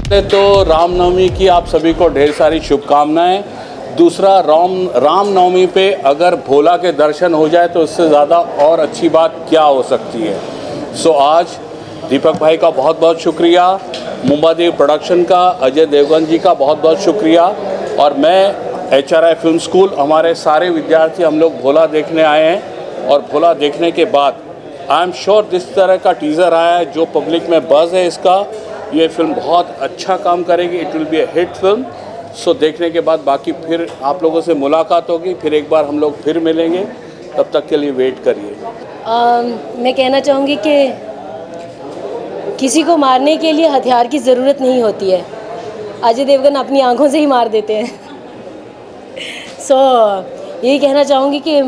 पहले तो रामनवमी की आप सभी को ढेर सारी शुभकामनाएं। दूसरा, रामनवमी पे अगर भोला के दर्शन हो जाए तो इससे ज़्यादा और अच्छी बात क्या हो सकती है। सो आज दीपक भाई का बहुत बहुत शुक्रिया, मुंबादेव प्रोडक्शन का, अजय देवगन जी का बहुत बहुत शुक्रिया। और मैं HRI फिल्म स्कूल, हमारे सारे विद्यार्थी हम लोग भोला देखने आए हैं। और भोला देखने के बाद आई एम श्योर जिस तरह का टीज़र आया है, जो पब्लिक में बज़ है इसका, ये फिल्म बहुत अच्छा काम करेगी। It will be a hit film. So देखने के बाद बाकी फिर आप लोगों से मुलाकात होगी, फिर एक बार हम लोग फिर मिलेंगे। तब तक के लिए वेट करिए। मैं कहना चाहूँगी कि किसी को मारने के लिए हथियार की ज़रूरत नहीं होती है। अजय देवगन अपनी आंखों से ही मार देते हैं। यही कहना चाहूँगी कि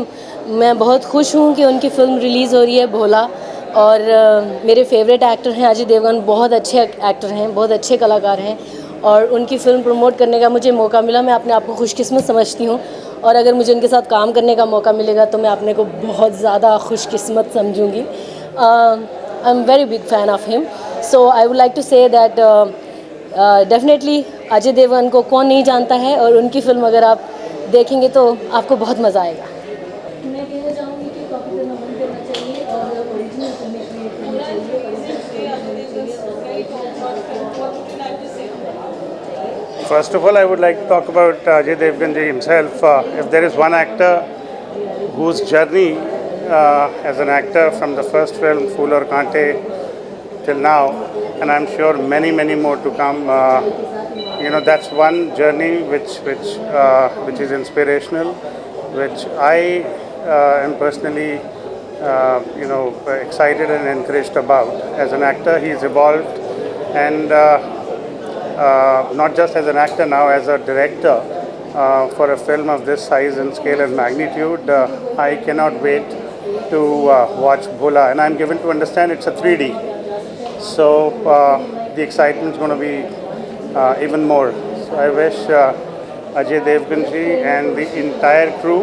मैं बहुत खुश हूँ कि उनकी फ़िल्म रिलीज़ हो रही है भोला। और मेरे फेवरेट एक्टर हैं अजय देवगन, बहुत अच्छे एक्टर हैं, बहुत अच्छे कलाकार हैं। और उनकी फ़िल्म प्रमोट करने का मुझे मौका मिला, मैं अपने आप को खुशकिस्मत समझती हूँ। और अगर मुझे उनके साथ काम करने का मौका मिलेगा तो मैं अपने को बहुत ज़्यादा खुशकिस्मत समझूँगी। I am very big fan of him. So I would like to say that definitely Ajay Devgan को कौन नहीं जानता है, और उनकी फ़िल्म अगर आप देखेंगे तो आपको बहुत मज़ा आएगा। मैं कहना चाहूँगी कि कॉपी करना बंद करना चाहिए और ओरिजिनल फिल्में क्रिएट करनी चाहिए। First of all, I would like to talk about Ajay Devgan ji himself. If there is one actor whose journey as an actor from the first film Phool Aur Kaante till now, and I'm sure many more to come, that's one journey which is inspirational, which I am personally excited and encouraged about. As an actor, he's evolved, and not just as an actor, now as a director for a film of this size and scale and magnitude. I cannot wait to watch Bhola, and I'm given to understand it's a 3D, so the excitement is going to be even more. So I wish Ajay Devgan ji and the entire crew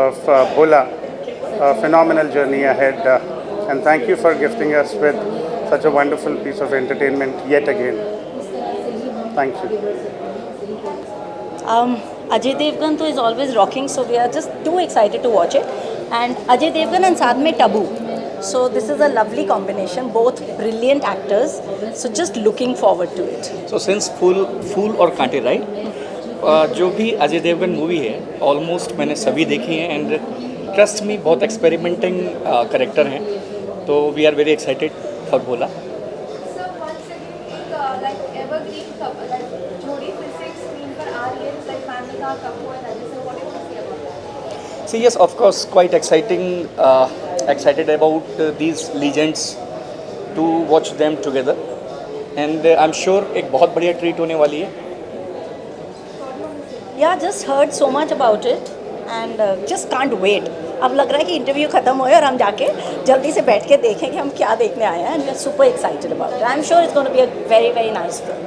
of Bhola a phenomenal journey ahead, and thank you for gifting us with such a wonderful piece of entertainment yet again. Thank you. Ajay Devgan is always rocking, so we are just too excited to watch it. And Ajay Devgan and साथ में Tabu. So this is a lovely combination, both brilliant actors. So just looking forward to it. So since फूल और कांटे, right, जो भी Ajay Devgan movie है almost मैंने सभी देखी हैं, एंड ट्रस्ट में बहुत एक्सपेरिमेंटिंग करेक्टर हैं, तो we are very excited for Bhola. So yes, of course, quite excited about these legends to watch them together, and I'm sure एक बहुत बढ़िया ट्रीट होने वाली है। Yeah, just heard so much about it and just can't wait. अब लग रहा है कि इंटरव्यू खत्म हो और हम जाके जल्दी से बैठ के देखें कि हम क्या देखने आए हैं, and we are super excited about it. I'm sure it's going to be a very nice film.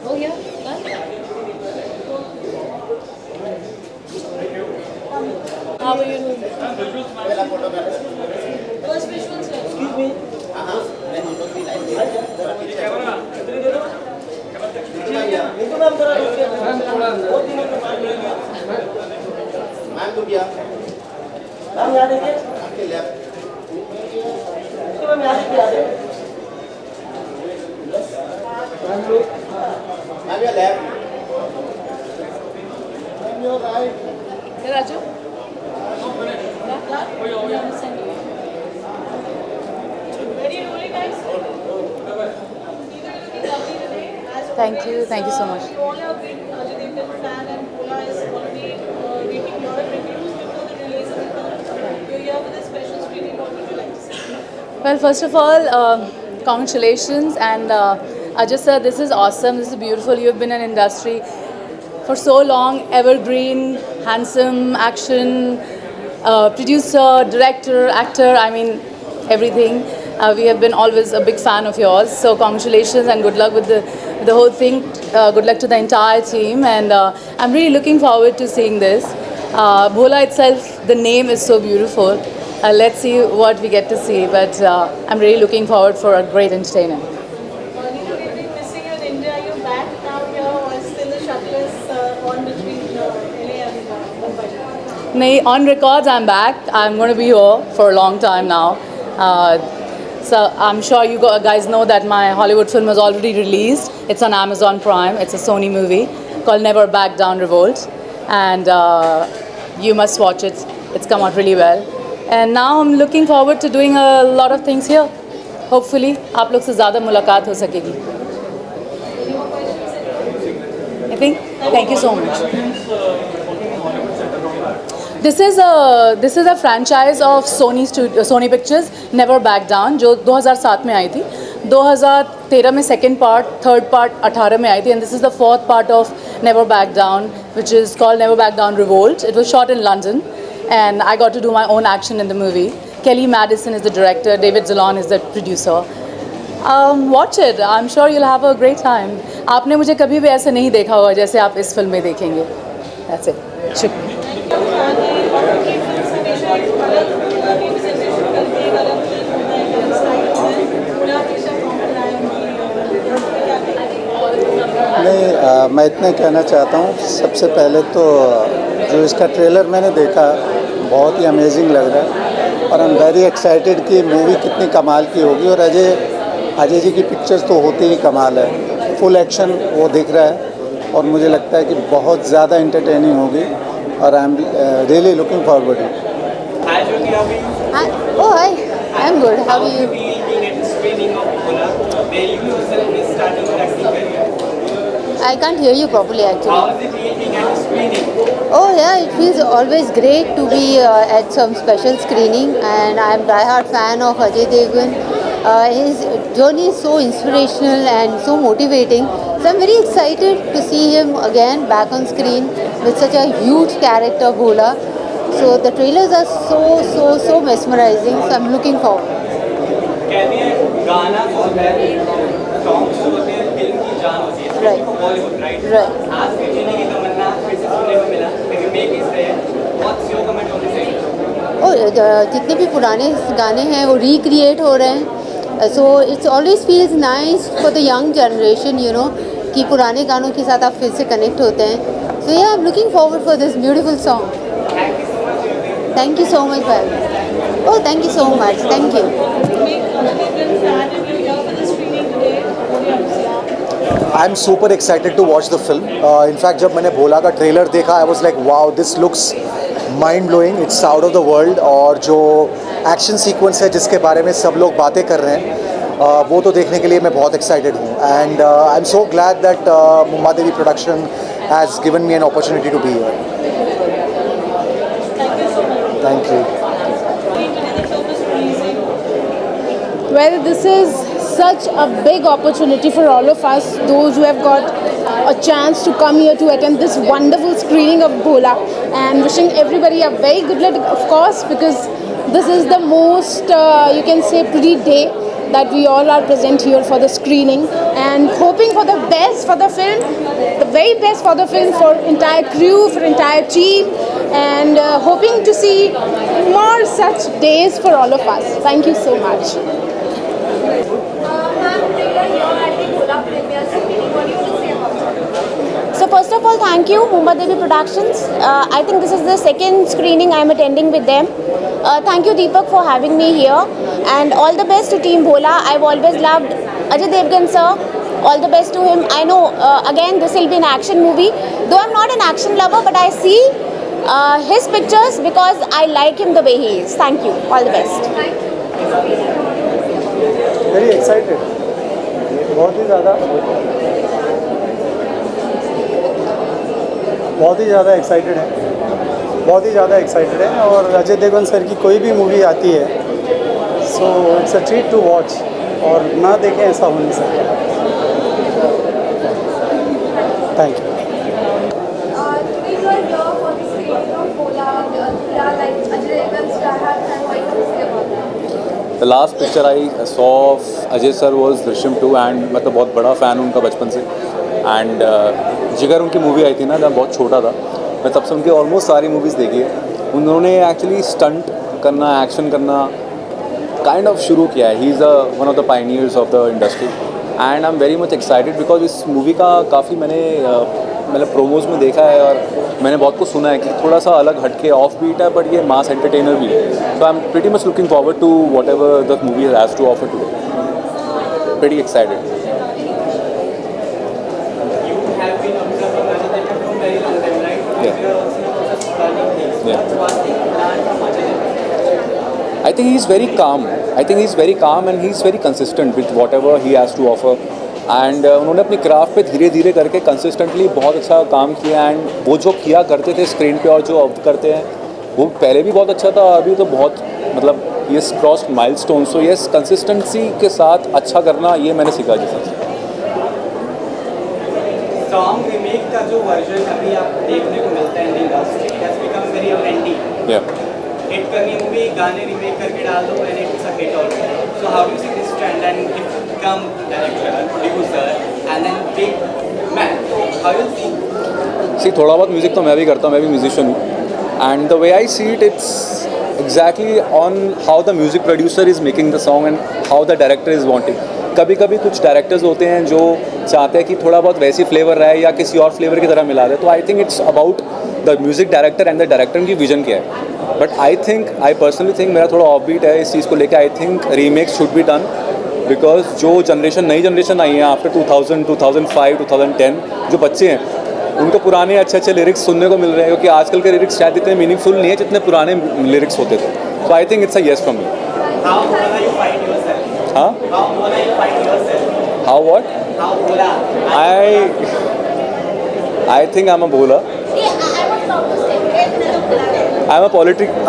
हो गया? How are you doing? First visuals, sir. Excuse me. Raju? Thank you so much. You all are a big Ajay Devgn fan, and Bhola is already waiting a lot of reviews before the release of the film. You're here for this special screening. What would you like to say? Well, first of all, congratulations, and Ajay sir, this is awesome. This is beautiful. You've been in industry for so long, evergreen, handsome, action, producer, director, actor. I mean, everything. We have been always a big fan of yours. So congratulations and good luck with the whole thing. Good luck to the entire team, and I'm really looking forward to seeing this. Bhola itself, the name is so beautiful. Let's see what we get to see, but I'm really looking forward for a great entertainment. Neither we've been missing you in India. Are you back now here, or still the shuttle is on between LA and Mumbai? Nay, on records, I'm back. I'm going to be here for a long time now. So I'm sure you guys know that my Hollywood film was already released. It's on Amazon Prime. It's a Sony movie called Never Back Down Revolt. And you must watch it. It's come out really well. And now I'm looking forward to doing a lot of things here. Hopefully, आप लोग से ज़्यादा मुलाकात हो सकेगी. I think. Thank you so much. This is a franchise of Sony Pictures, Never Back Down, जो 2007 में आई थी. 2013 में second part, third part 18 में आई थी, and this is the fourth part of Never Back Down, which is called Never Back Down Revolt. It was shot in London, and I got to do my own action in the movie. Kelly Madison is the director, David Zalon is the producer. Watch it. I'm sure you'll have a great time. आपने मुझे कभी भी ऐसे नहीं देखा होगा जैसे आप इस फिल्म में देखेंगे. That's it. शुक्रिया. आपकी फिल्म हमेशा एक अलग रिप्रेजेंटेशन करती है, अलग फील होता है, अलग स्टाइल होता है. पूरा हमेशा कॉमन आया नहीं, मैं इतना कहना चाहता हूँ. सबसे पहले तो जो इसका ट्रेलर मैंने देखा बहुत ही अमेजिंग लग रहा है, और आई एम वेरी एक्साइटेड कि मूवी कितनी कमाल की होगी. और अजय जी की पिक्चर्स तो होती ही कमाल है. फुल एक्शन वो दिख रहा है, और मुझे लगता है कि बहुत ज़्यादा इंटरटेनिंग होगी, और I am really looking forward it. Oh, hi. I'm good. How are you? I can't hear you properly, actually. Oh, yeah. It feels always great to be at some special screening, and I'm a die-hard fan of Ajay Devgn. His journey is so inspirational and so motivating. So I'm very excited to see him again back on screen with such a huge character, Bhola. So the trailers are so mesmerizing. So I'm looking forward. जितने भी पुराने गाने हैं वो recreate हो रहे हैं. So it's always feels nice for the young generation, you know, कि पुराने गानों के साथ आप फिर से कनेक्ट होते हैं. So yeah, I'm looking forward for this beautiful song. Thank you so much, Val. Oh, thank you so much. Thank you. I'm super excited to watch the film. In fact, जब मैंने भोला का trailer देखा, I was like, wow, this looks mind blowing. It's out of the world. और जो action sequence है जिसके बारे में सब लोग बातें कर रहे हैं, वो तो देखने के लिए मैं बहुत एक्साइटेड हूँ. And I am so glad that Mumba Devi production has given me an opportunity to be here. Thank you. Well, this is such a big opportunity for all of us, those who have got a chance to come here to attend this wonderful screening of Bhola, and wishing everybody a very good luck, of course, because this is the most, you can say, pretty day that we all are present here for the screening, and hoping for the best for the film, the very best for the film, for entire crew, for entire team, and hoping to see more such days for all of us. Thank you so much. So first of all, thank you, Mumbai Devi Productions. I think this is the second screening I am attending with them. Thank you, Deepak, for having me here. And all the best to Team Bhola. I've always loved Ajay Devgan sir. All the best to him. I know, again, this will be an action movie. Though I'm not an action lover, but I see his pictures because I like him the way he is. Thank you. All the best. Very excited, बहुत ही ज़्यादा excited है, बहुत ही ज़्यादा excited है। और Ajay Devgan sir की कोई भी मूवी आती है so it's a treat to watch, और ना देखें ऐसा हो नहीं सकता। Thank you. The last picture I saw of Ajay sir was Drishyam 2, and मतलब बहुत बड़ा फ़ैन उनका बचपन से। एंड जिगर उनकी मूवी आई थी ना, जब बहुत छोटा था मैं, तब से उनकी ऑलमोस्ट सारी मूवीज़ देखी है। उन्होंने एक्चुअली स्टंट करना, एक्शन करना काइंड ऑफ शुरू किया है। He is one of the pioneers of the industry, and I am very much excited because इस मूवी का काफ़ी मैंने मतलब प्रोमोज में देखा है, और मैंने बहुत कुछ सुना है कि थोड़ा सा अलग हटके ऑफ बीट है, बट ये मास एंटरटेनर भी है। So I am pretty much looking forward to whatever the movie has to offer today. Pretty excited. I think he's very calm. And he's very consistent with whatever he has to offer. And उन्होंने अपनी craft पे धीरे धीरे करके consistently बहुत अच्छा काम किया। एंड वो जो किया करते थे स्क्रीन पे और जो अब करते हैं वो पहले भी बहुत अच्छा था, अभी तो बहुत मतलब ये cross milestone. So yes, consistency के साथ अच्छा करना, ये मैंने सीखा जी सर। सॉन्ग रिमेक का जो वर्जन अभी आप देखने को मिलता है in industry, it has become very authentic. या हिट करनी मूवी गाने रिमेक करके डाल दो and it's a hit also. So how do see this trend and if you become director, producer and then big man, how you see? थोड़ा बहुत music तो मैं भी करता हूँ, मैं भी म्यूजिशियन हूँ। And the way I see it, it's exactly on how the music producer is making the song and how the director is wanting. कभी कभी कुछ डायरेक्टर्स होते हैं जो चाहते हैं कि थोड़ा बहुत वैसी फ्लेवर रहे या किसी और फ्लेवर की तरह मिला दे। तो आई think it's about the music director and the director की विजन क्या है। बट आई पर्सनली थिंक मेरा थोड़ा ऑफ बीट है इस चीज़ को लेकर। I think remakes should be done because जो नई जनरेशन आई है आफ्टर 2000, 2005, 2010, जो बच्चे हैं उनको पुराने अच्छे लिरिक्स सुनने को मिल रहे हैं, क्योंकि आजकल के लिरिक्स शायद इतने मीनिंगफुल नहीं है जितने पुराने लिरिक्स होते थे। So I think it's a yes from me. हाँ, how what? I think I am a Bhola. I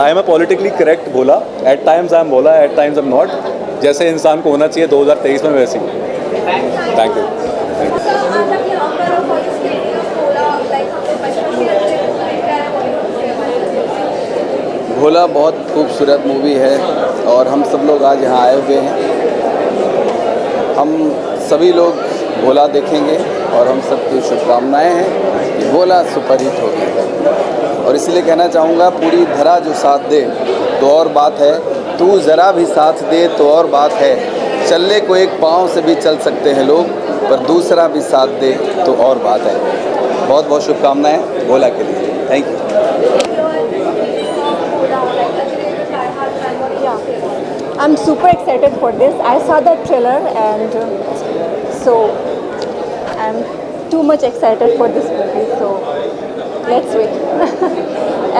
am a politically correct Bhola. At times I am Bhola, at times I am not. जैसे इंसान को होना चाहिए 2023 में, वैसे ही। Thank you. भोला बहुत खूबसूरत मूवी है और हम सब लोग आज यहाँ आए हुए हैं। हम सभी लोग भोला देखेंगे और हम सबकी शुभकामनाएं हैं कि भोला सुपरहिट होगी। और इसलिए कहना चाहूँगा, पूरी धरा जो साथ दे तो और बात है, तू ज़रा भी साथ दे तो और बात है। चलने को एक पाँव से भी चल सकते हैं लोग, पर दूसरा भी साथ दे तो और बात है। बहुत बहुत शुभकामनाएं भोला के लिए। Thank you. I'm super excited for this. I saw the trailer and so I'm too much excited for this movie. So let's wait.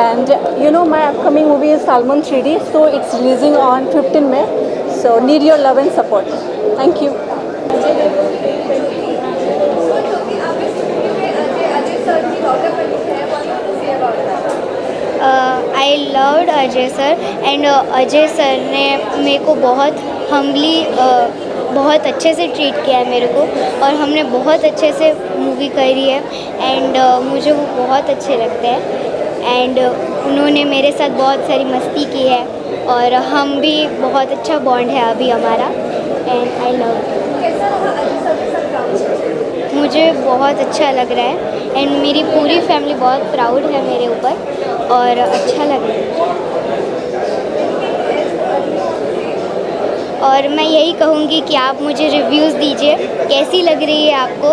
And you know, my upcoming movie is Salman 3D, so it's releasing on 15 May. So need your love and support. Thank you. I loved Ajay sir and Ajay sir ने मेरे को बहुत humbly बहुत अच्छे से treat किया है मेरे को, और हमने बहुत अच्छे से मूवी करी है एंड मुझे वो बहुत अच्छे लगते हैं। एंड उन्होंने मेरे साथ बहुत सारी मस्ती की है और हम भी बहुत अच्छा बॉन्ड है अभी हमारा एंड आई लव। मुझे बहुत अच्छा लग रहा है एंड मेरी पूरी फैमिली बहुत प्राउड है मेरे ऊपर और अच्छा लग रहा है। और मैं यही कहूँगी कि आप मुझे रिव्यूज़ दीजिए कैसी लग रही है आपको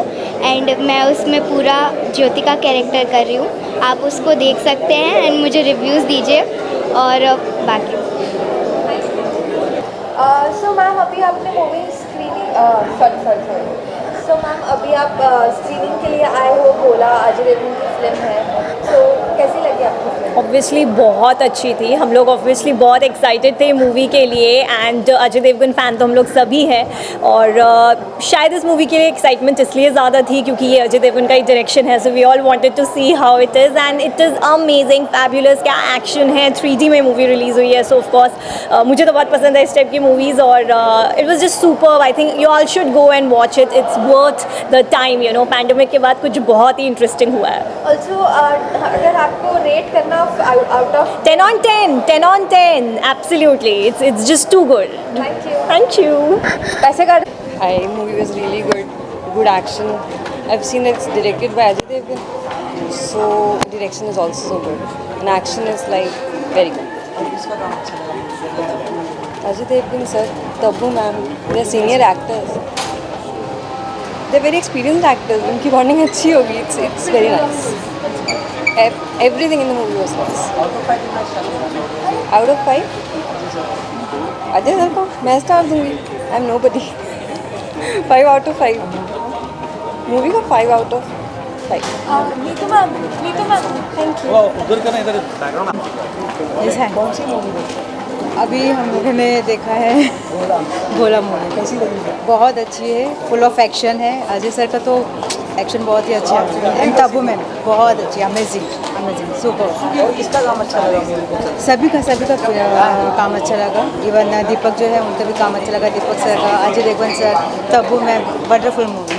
एंड मैं उसमें पूरा ज्योति का कैरेक्टर कर रही हूँ, आप उसको देख सकते हैं एंड मुझे रिव्यूज़ दीजिए और बाकी। सो मैम अभी आपने मूवी स्क्रीनिंग सो मैम अभी आप स्क्रीनिंग के लिए आए हो, भोला अजय देवगन की फिल्म है, तो कैसी लगी आपको फिल्म? ऑब्वियसली बहुत अच्छी थी। हम लोग ऑब्वियसली बहुत एक्साइटेड थे मूवी के लिए एंड अजय देवगन फ़ैन तो हम लोग सभी हैं और शायद इस मूवी के लिए एक्साइटमेंट इसलिए ज़्यादा थी क्योंकि ये अजय देवगन का ही डायरेक्शन है। So we all wanted to see how it is and it is amazing, fabulous. क्या एक्शन है, 3D में मूवी रिलीज़ हुई है। सो ऑफकोर्स मुझे तो बहुत पसंद है इस टाइप की मूवीज़ और it was just super. I think you all should go and watch it, it's worth the time. You know, pandemic के बाद कुछ बहुत ही इंटरेस्टिंग हुआ है। ऑल्सो अगर आपको रेट करना out of 10 on 10, 10 on 10, absolutely. It's just too good. Thank you. पैसे का movie was really good, good action. I've seen it's directed by Ajay Devgan, so direction is also so good, and action is like very good. Ajay Devgan sir, Tabu ma'am, they're senior actors. They're very experienced actors. उनकी bonding अच्छी होगी. It's very nice. Everything in the movie was nice. Out of 5? Ajay sir को मैं star दूंगी. I'm nobody. 5 out of 5. Movie का 5 out of 5. Neetu ma'am, thank you. उधर का ना, इधर बैकग्राउंड ऐसा है। कौन सी मूवी? अभी हम लोगों ने देखा है भोला मूवी। कैसी लगी? बहुत अच्छी है, फुल ऑफ एक्शन है। अजय सर का तो एक्शन बहुत ही अच्छा है एंड तब्बू में बहुत अच्छी, अमेजिंग सुपर। और किसका काम अच्छा लगा? सभी का काम अच्छा लगा। इवन दीपक जो है उनका भी काम अच्छा लगा, दीपक सर का, अजय देवगन सर, तब्बू में wonderful movie.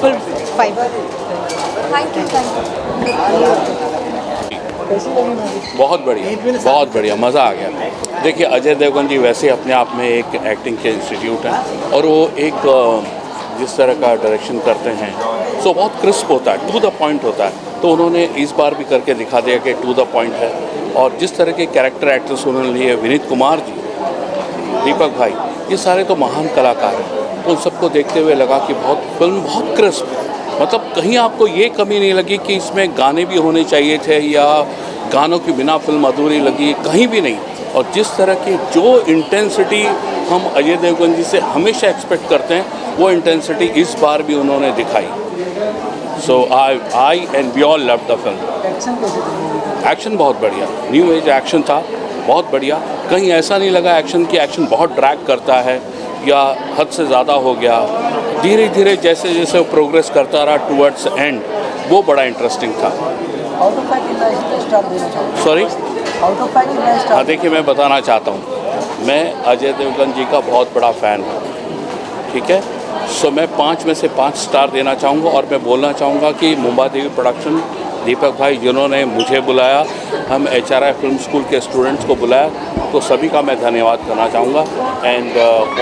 Full 5। Thank you. बहुत बढ़िया, मज़ा आ गया। देखिए, अजय देवगन जी वैसे अपने आप में एक एक्टिंग के इंस्टीट्यूट हैं और वो एक जिस तरह का डायरेक्शन करते हैं सो बहुत क्रिस्प होता है, टू द पॉइंट होता है। तो उन्होंने इस बार भी करके दिखा दिया कि टू द पॉइंट है। और जिस तरह के कैरेक्टर एक्टर्स उन्होंने लिए, विनीत कुमार जी, दीपक भाई, ये सारे तो महान कलाकार हैं। उन सबको देखते हुए लगा कि फिल्म बहुत क्रिस्प, मतलब कहीं आपको ये कमी नहीं लगी कि इसमें गाने भी होने चाहिए थे या गानों के बिना फिल्म अधूरी लगी, कहीं भी नहीं। और जिस तरह की जो इंटेंसिटी हम अजय देवगन जी से हमेशा एक्सपेक्ट करते हैं, वो इंटेंसिटी इस बार भी उन्होंने दिखाई। So I and we all love the film. Action बहुत बढ़िया, न्यू एज एक्शन था, बहुत बढ़िया। कहीं ऐसा नहीं लगा एक्शन बहुत ड्रैग करता है या हद से ज़्यादा हो गया। धीरे धीरे जैसे जैसे वो प्रोग्रेस करता रहा टूवर्ड्स एंड, वो बड़ा इंटरेस्टिंग था। सॉरी, हाँ, देखिए मैं बताना चाहता हूँ, मैं अजय देवगन जी का बहुत बड़ा फ़ैन हूँ, ठीक है। सो मैं 5 में से 5 स्टार देना चाहूँगा और मैं बोलना चाहूँगा कि मुंबा देवी प्रोडक्शन, दीपक भाई जिन्होंने मुझे बुलाया, हम HRI फिल्म स्कूल के स्टूडेंट्स को बुलाया, तो सभी का मैं धन्यवाद करना चाहूँगा। And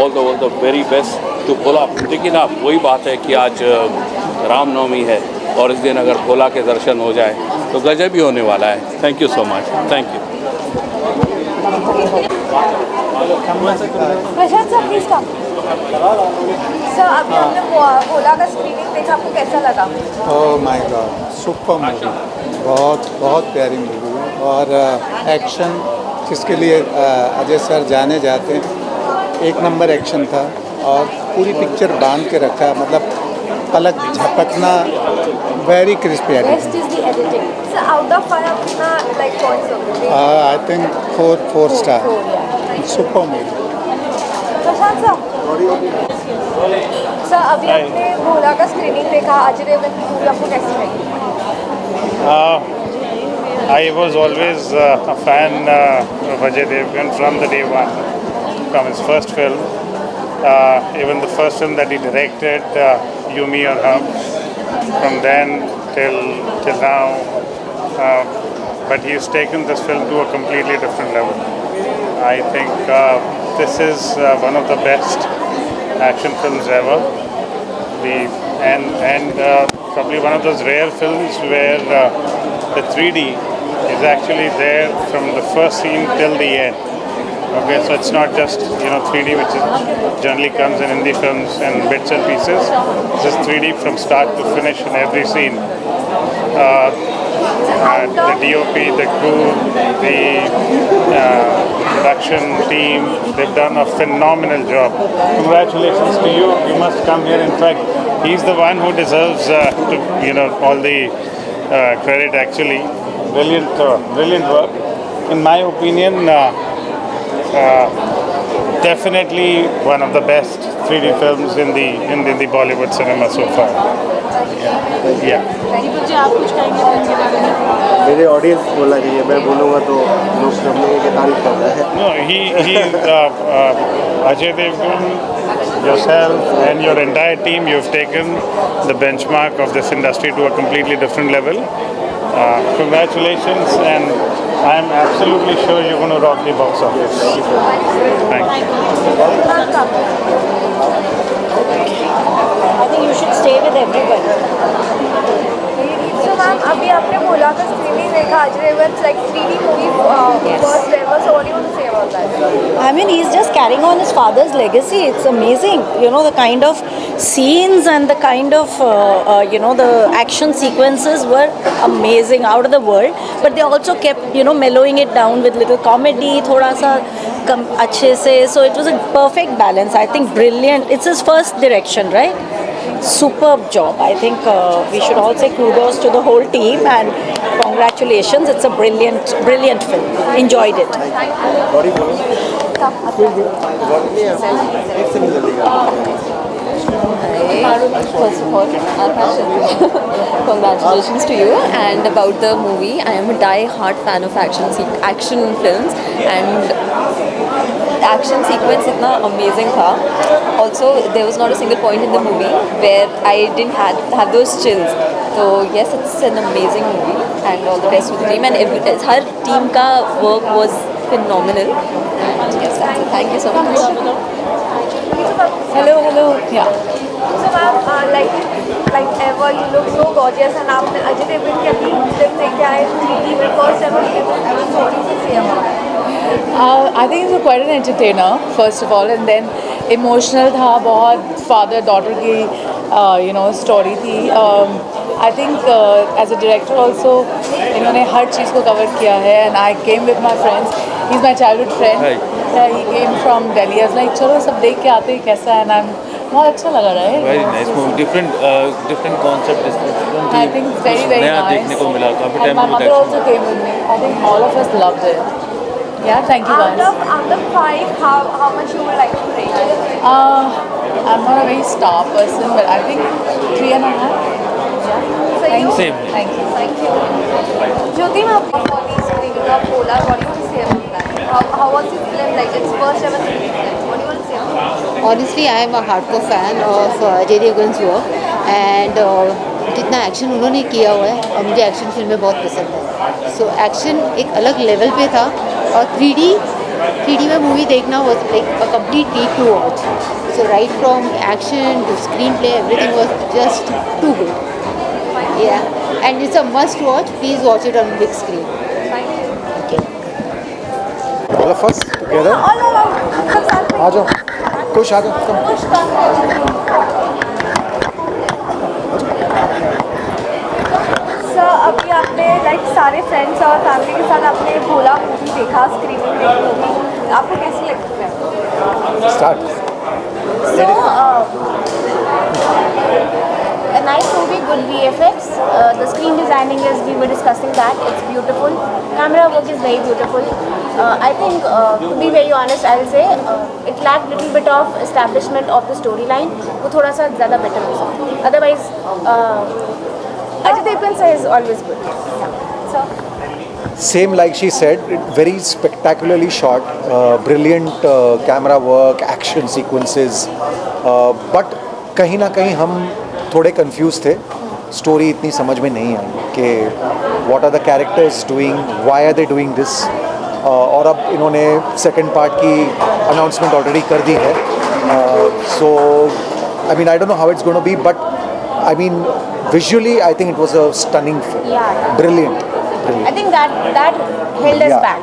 all the very best to Bhola. लेकिन आप वही बात है कि आज रामनवमी है और इस दिन अगर भोला के दर्शन हो जाए तो गजब ही होने वाला है। Thank you so much, thank you. Prashant sir please come. Sir अभी हमने भोला का स्क्रीनिंग देखा, आपको कैसा लगा? Oh my God, super movie, बहुत प्यारी मूवी है। और एक्शन जिसके लिए अजय सर जाने जाते हैं, एक नंबर एक्शन था और पूरी पिक्चर बांध के रखा, मतलब पलक झपकना, very crispy best is the editing. Sir out of 5 आप कितना लाइक पॉइंट्स दोगे? I think 4 star, super movie. Prashant sir अभी आपने भोला का स्क्रीनिंग देखा, अजय देवगन की मूवी आपको कैसी लगी? I was always a fan of Ajay Devgan from the day one, from his first film, even the first film that he directed, You, Me or Hum. From then till now, but he's taken this film to a completely different level. I think this is one of the best action films ever. Probably one of those rare films where the 3D is actually there from the first scene till the end. Okay, so it's not just 3D, which generally comes in Hindi films and bits and pieces. It's just 3D from start to finish in every scene. The DOP, the crew, the production team, they've done a phenomenal job. Congratulations to you. You must come here. In fact, he's the one who deserves all the credit actually. Brilliant work. In my opinion, definitely one of the best 3D films in the Bollywood cinema so far. Yeah. Deepak ji आप कुछ कहेंगे film के बारे में? मेरे audience बोलना चाहिए, मैं बोलूँगा तो लोग सब लोगों की तारीफ कर रहे हैं. No, Ajay Devgan, yourself and your entire team, you've taken the benchmark of this industry to a completely different level. Congratulations, and I'm absolutely sure you're going to rock the box office. Thank you. I think you should stay with everybody. So ma'am अभी आपने बोला था screening देखा Ajay Devgn like 3D movie first ever, so what do you want to say about that? I mean, he's just carrying on his father's legacy. It's amazing, the kind of scenes and the kind of, the action sequences were amazing, out of the world. But they also kept, mellowing it down with little comedy, thoda sa अच्छे से. So it was a perfect balance. I think brilliant. It's his first direction, right? Superb job. I think we should all say kudos to the whole team and congratulations. It's a brilliant film. Enjoyed it. First of all, congratulations to you. And about the movie, I am a die-hard fan of action films, and action sequence इतना amazing था. Also, there was not a single point in the movie where I didn't have those chills. So yes, it's an amazing movie, and all the best with the team. And her team का work was phenomenal. Yes, that's it. Thank you so much. Hello. Yeah. So ma'am, like ever, you look so gorgeous, and आपने अजय देवगन की अपनी film लेके आए 3D में first ever film. So what do you say about it? I think he's quite an entertainer, first of all, and then emotional था बहुत, father daughter की story थी. I think as a director also इन्होंने हर चीज़ को cover किया है, and I came with my friends. He's my childhood friend. He came from Delhi. I was like चलो सब देख के आते हैं कैसा है, and बहुत अच्छा लगा रहा है. Very nice movie. Different concept. I think it's very नया nice. देखने को मिला. काफी And time my में mother also came with me. I think all of us loved it. Yeah, thank you guys. Out of 5, how much you would like to rate it? I'm not a very star person, but I think 3.5. Thank you. Same. Thank you. Thank you. Jyoti ma'am, Pola, what do you want to say about that? How was this film like? It's first ever 3D film. What do you want to say about it? Honestly, I am a hardcore fan of Ajay Devgan's work, and जितना action उन्होंने किया हुआ है और मुझे action फिल्में बहुत पसंद है. सो एक्शन एक अलग लेवल पे था, और 3D में मूवी देखना was like a complete treat to watch. So right from action to screenplay, everything was just too good. Yeah, and it's a must watch. Please watch it on big screen. All of us together. आ जाओ, खुश आ जाओ. Sir अभी आपने like सारे friends और family के साथ आपने भोला मूवी देखा, स्क्रीनिंग देखी, आपको कैसी लगी है? Start. So, a nice movie, good VFX. The screen designing is, we were discussing that, it's beautiful. Camera work is very beautiful. I think, to be very honest, I will say, it lacked little bit of establishment of the storyline. वो थोड़ा सा ज़्यादा better हो सकता. Otherwise, Ajay Devgan sir is always good. Yeah. So. Same like she said, very spectacularly shot, brilliant camera work, action sequences, but कहीं ना कहीं हम थोड़े confused थे स्टोरी इतनी समझ में नहीं आई कि what are the characters doing, why are they doing this. और अब इन्होंने सेकंड पार्ट की अनाउंसमेंट ऑलरेडी कर दी है। So I mean I don't know how it's gonna be, but I mean visually I think it was a stunning film, brilliant. I think that held us back.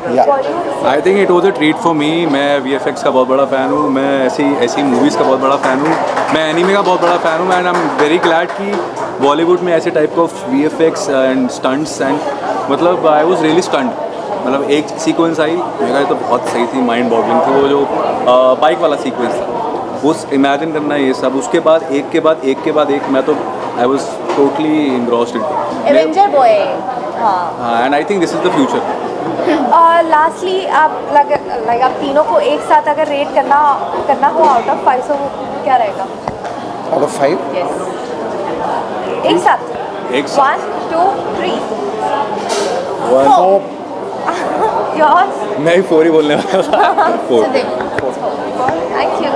I think it was a treat for me. मैं VFX का बहुत बड़ा fan हूँ, मैं ऐसी movies का बहुत बड़ा फ़ैन हूँ, मैं एनीमे का बहुत बड़ा फ़ैन हूँ, and I am very glad कि बॉलीवुड में ऐसे type of VFX and stunts and मतलब आई वॉज रियली स्टंट। मतलब एक सीक्वेंस आई मेरा तो बहुत सही थी, माइंड बॉगलिंग थी, वो जो बाइक वाला सीक्वेंस था, उस इमेजिन करना ये सब, उसके बाद एक के बाद एक मैं तो I was totally engrossed in Avenger boy. हाँ। And I think this is the future. और लास्टली आप लाइक आप तीनों को एक साथ अगर रेट करना हो आउट ऑफ 5, तो क्या रहेगा? Out of 5? यस, एक साथ। 1 2 3 4। योर्स? मैं ही 4 ही बोलने वाला था। 4। Thank you.